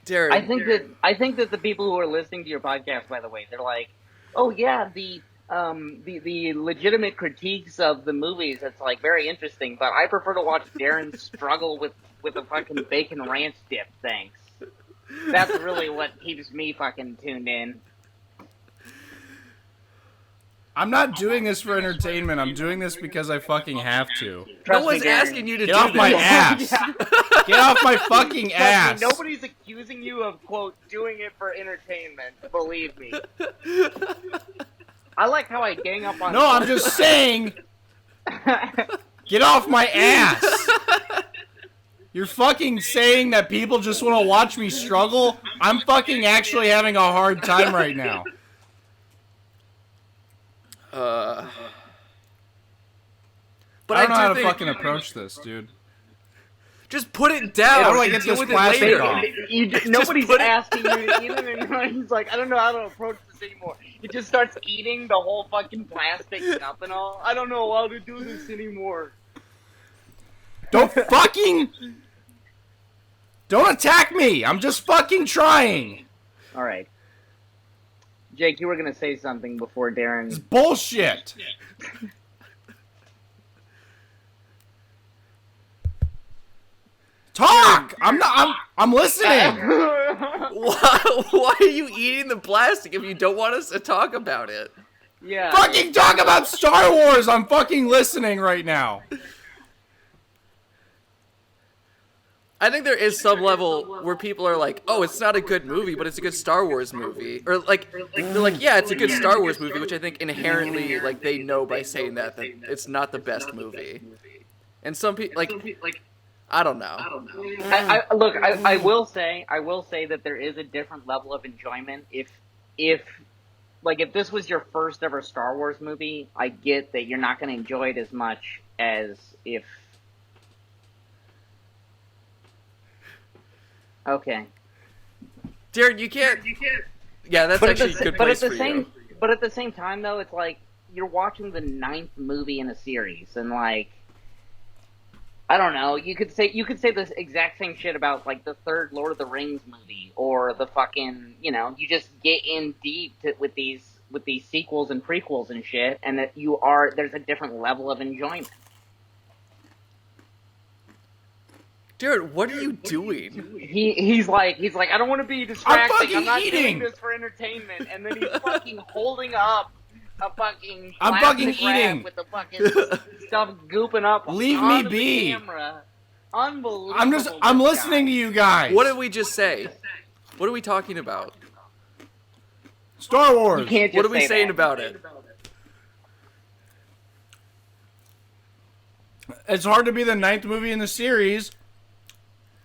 Darren, I think that the people who are listening to your podcast, by the way, they're like, "Oh yeah, the legitimate critiques of the movies. It's like very interesting, but I prefer to watch Darren struggle with a fucking bacon ranch dip. Thanks. That's really what keeps me fucking tuned in." I'm not doing this for entertainment. I'm doing this because I fucking have to. no Trust me, one's Darren. asking you to Get do off my this. ass. Yeah. Get off my fucking Trust ass. me, nobody's accusing you of, quote, doing it for entertainment. Believe me. I like how I gang up on... No, I'm just saying. Get off my ass. You're fucking saying that people just want to watch me struggle? I'm fucking actually having a hard time right now. But I don't know how to think, fucking approach this, dude. just put it down. How do I and get deal this with it plastic later. off? Nobody's put it- asking you to eat it, and he's like, I don't know how to approach this anymore. He just starts eating the whole fucking plastic cup and all. I don't know how to do this anymore. Don't attack me. I'm just fucking trying. All right. Jake, you were going to say something before It's Darren... bullshit. Talk. I'm listening. Why are you eating the plastic if you don't want us to talk about it? Yeah. Fucking talk about Star Wars. I'm fucking listening right now. I think there is some level where people are like, "Oh, it's not a good movie, but it's a good Star Wars movie," or like they're like, "Yeah, it's a good Star Wars movie," which I think inherently, like, they know by saying that it's not the best movie. And some people, like, I don't know. Look, I will say that there is a different level of enjoyment if this was your first ever Star Wars movie. I get that you're not going to enjoy it as much as if. Okay. Darren, you can't. Yeah, that's actually a good place for you. But at the same time, though, it's like you're watching the 9th movie in a series, and like, I don't know. You could say the exact same shit about like the 3rd Lord of the Rings movie, or the fucking, you just get in deep with these sequels and prequels and shit, and that there's a different level of enjoyment. Darren, what are you doing? He's like I don't want to be distracting. I'm not eating. doing this for entertainment. And then he's fucking holding up a fucking I'm plastic fucking wrap eating. with the fucking stuff gooping up. Leave me onto the be. camera. Unbelievable. I'm listening to you guys. What did we just say? What are we talking about? Star Wars. You can't just What are we say saying that. about it? It's hard to be the 9th movie in the series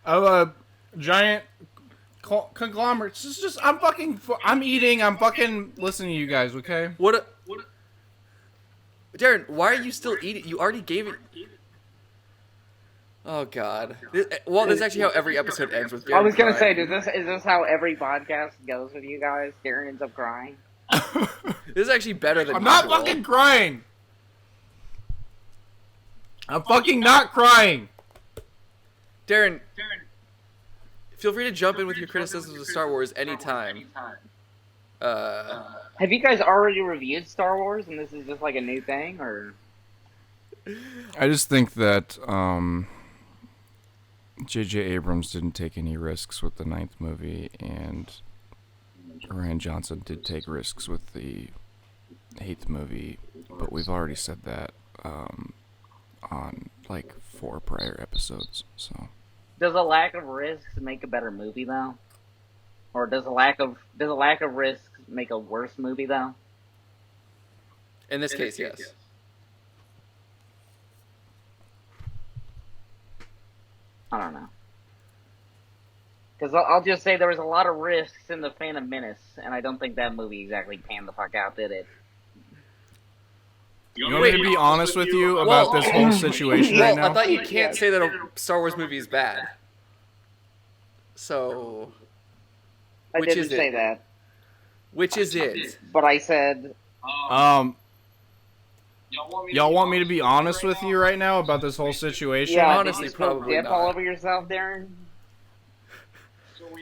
of a giant conglomerate. It's just I'm eating. I'm fucking listening to you guys. Okay. Darren, why are you still eating? You already gave it. Oh God. Well, this is actually how every episode ends with Darren I was gonna say, crying. is this how every podcast goes with you guys? Darren ends up crying. This is actually better than I'm not usual. fucking crying. I'm fucking not crying. Darren, feel free to jump in with your criticisms of Star Wars anytime. Have you guys already reviewed Star Wars, and this is just like a new thing, or? I just think that J.J. Abrams didn't take any risks with the 9th movie, and Rian Johnson did take risks with the 8th movie, but we've already said that on like 4 prior episodes. So Does a lack of risks make a better movie though? Or does a lack of risks make a worse movie though? In this case, yes. I don't know. Because I'll just say there was a lot of risks in The Phantom Menace, and I don't think that movie exactly panned the fuck out, did it? you want me to be honest with you about this whole situation right Well, I now? thought you can't say that a Star Wars movie is bad. So, I Which didn't is it? say that, which is it? but I said Y'all want me to be honest with you right now about this whole situation? yeah. honestly, did you spill probably dip not. all over yourself, Darren?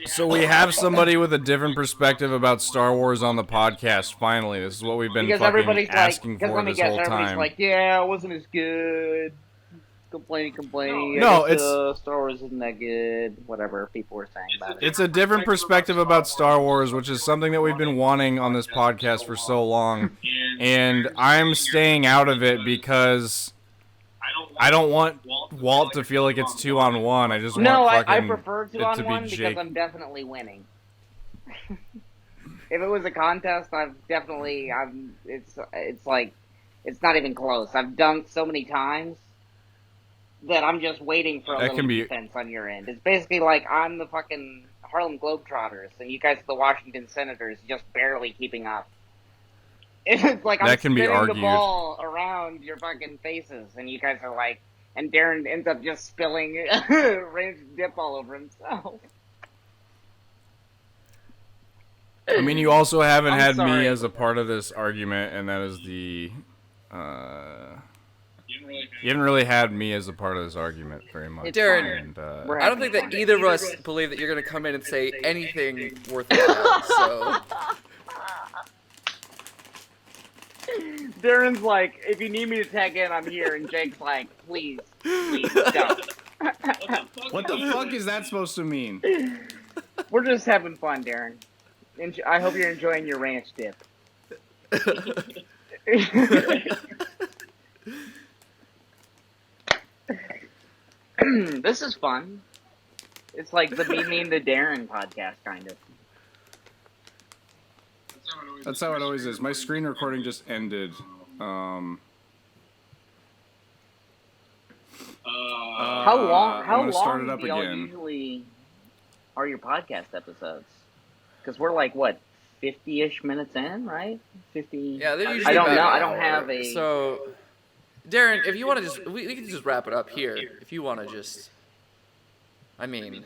So we have somebody with a different perspective about Star Wars on the podcast. Finally, this is what we've been Because fucking everybody's asking like, because for let me this guess, whole everybody's time. like, yeah, it wasn't as good. Complaining. No, I guess, it's- Star Wars isn't that good. Whatever people were saying about it. It's a different perspective about Star Wars, which is something that we've been wanting on this podcast for so long, and I'm staying out of it because I don't want Walt to feel like it's 2-on-1. I just No, want I fucking prefer it to 2-on-1 be because Jake. I'm definitely winning. If it was a contest, it's like, it's not even close. I've dunked so many times that I'm just waiting for a That little can be- defense on your end. It's basically like I'm the fucking Harlem Globetrotters and you guys are the Washington Senators just barely keeping up. It's like I'm That can be spinning argued. the ball around your fucking faces and you guys are like, and Darren ends up just spilling ranch dip all over himself. I mean, you also haven't I'm had me sorry. as a part of this argument, and that is the. You haven't really had me as a part of this argument very much. Darren, and, We're I don't think that either of us believe that you're going to come in and say anything worthwhile. So, Darren's like, if you need me to tag in, I'm here. And Jake's like, please don't. what the fuck is that supposed to mean? We're just having fun, Darren. I hope you're enjoying your ranch dip. This is fun. It's like the Me Mean the Darren podcast, kind of. That's how it always is. My screen recording just ended. How I'm long gonna start it up do y'all again. usually are your podcast episodes? Because we're like, what, 50-ish minutes in, right? 50. yeah, they're usually I don't about know. an I don't hour. have a. So, Darren, if you want to just, we can just wrap it up here. If you want to just, I mean,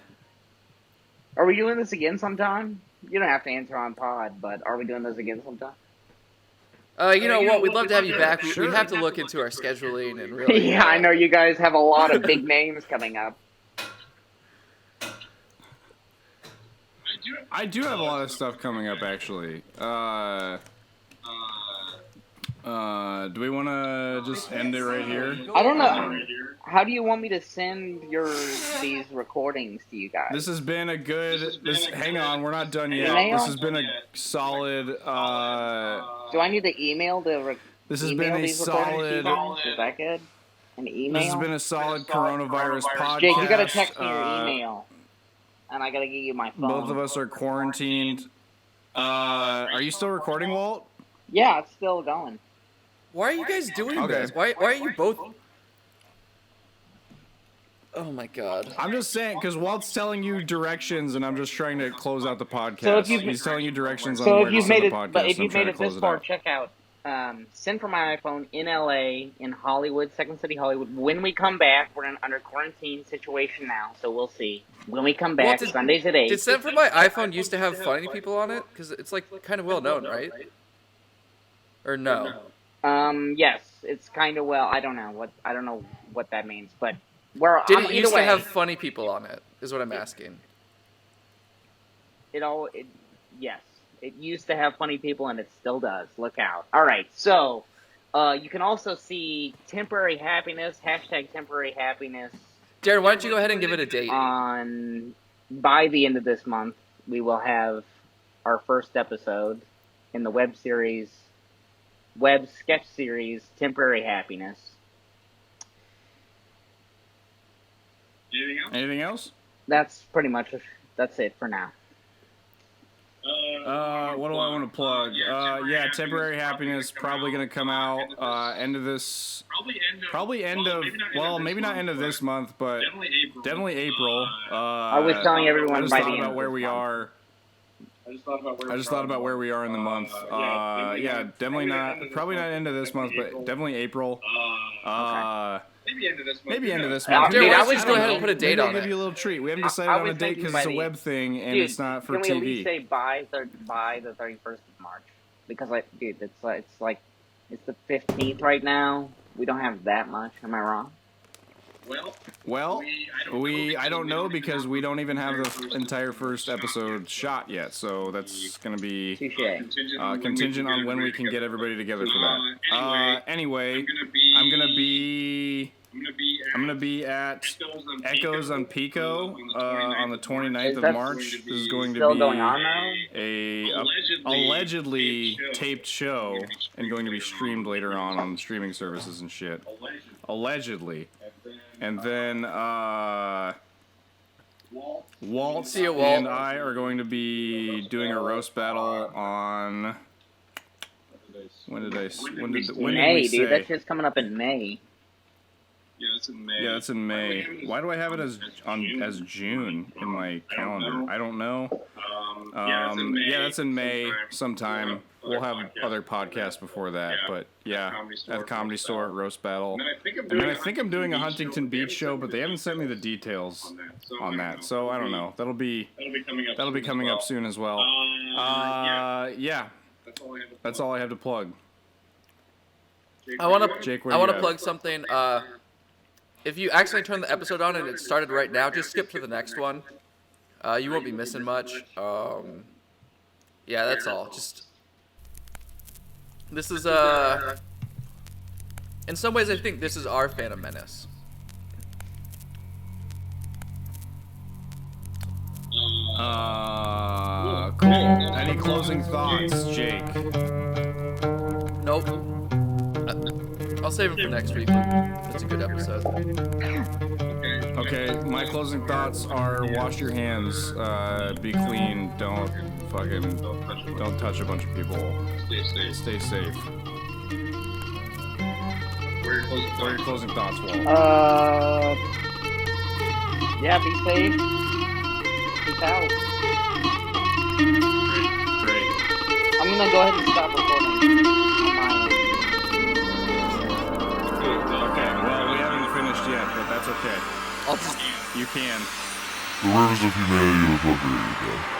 Are we doing this again sometime? You don't have to answer on pod, but are we doing this again sometime? you know what? We'd love to have you back. We have to look into our scheduling and really. Yeah, I know you guys have a lot of big names coming up. I do have a lot of stuff coming up, actually. Do we want to just end it right here? I don't know. How do you want me to send these recordings to you guys? This has been a good. Hang on, we're not done yet. Email? This has been a solid. Do I need to email This has email been a these recordings to you solid. guys? Is that good? An email? This has been a solid coronavirus podcast. Jake, you gotta text me your email, and I gotta give you my phone. Both of us are quarantined. Are you still recording, Walt? Yeah, it's still going. Why are you guys doing Okay. this? Why are you both? Oh my god. I'm just saying, because Walt's telling you directions, and I'm just trying to close out the podcast. So if you've- He's telling you directions on So where if to you've send made the it, podcast. but if I'm you've trying made to it close this it far, out. check out Send from My iPhone in LA, in Hollywood, Second City, Hollywood. When we come back, we're in under quarantine situation now, so we'll see. When we come back, Well, Sundays at 8. Did Send for My iPhone used to have funny people on it? Because it's like kind of well known, right? Or no? Yes, it's kind of I don't know what that means, but Did it either used way, to have funny people on it? Is what I'm asking. Yes, it used to have funny people, and it still does. Look out! All right, so you can also see Temporary Happiness #Temporary Happiness Darren, why don't you go ahead and give it a date? by the end of this month. We will have our first episode in the web sketch series Temporary Happiness. Anything else? That's pretty much it for now. What do I want to plug? Yeah, Temporary Happiness probably gonna come out end of this. Probably end of. Well, maybe not end of this month, but definitely April. I was telling everyone I just by thought the end about of where this we month. are. I just thought about where we are in the month. Yeah, definitely not. Probably not end of this month, but definitely April. Maybe end of this month. Dude, Who why knows? don't you I just go don't ahead know. and put a date Maybe I'll on give it? you a little treat. We haven't I decided on was a date thinking because by it's a the- web thing and Dude, it's not for can we TV. at least say by the 31st of March? Because dude, it's the 15th right now. We don't have that much. Am I wrong? Well, I don't know because we don't even have the entire first episode shot yet, so that's gonna be Touche. contingent on when we can get everybody together for that. Anyway, I'm gonna be at Echoes on Pico on the 29th of That's March. This is going to Still be going on now? a allegedly taped show and going to be streamed later on the streaming services and shit. Allegedly. And then Walt See you, Walt. and I are going to be doing a roast battle on. When did May, we dude. say? That shit's coming up in May. Yeah, that's in May. Why do I have it as June in my calendar? I don't know. Yeah, that's in May sometime. We'll have other podcasts before that, but yeah, at the Comedy Store, roast battle. And then I think I'm doing a Huntington Beach show, but they haven't sent me the details on that, so I don't know. That'll be coming up soon as well. Yeah, that's all I have to plug. I want Jake, to what do you have? plug something. If you accidentally turn the episode on and it started right now, just skip to the next one. You won't be missing much. Yeah, that's all. This is in some ways I think this is our Phantom Menace. Cool. Any closing thoughts, Jake? Nope. I'll save it for next week. It's a good episode. Okay, my closing thoughts are: wash your hands, be clean, don't touch a bunch of people. Stay safe. What are your closing thoughts, Walt? Yeah, be safe. Peace out. Great. I'm gonna go ahead and stop recording on my end. Okay, well, we haven't finished yet, but that's okay. I'll just You can. The rivers of humanity are appropriated.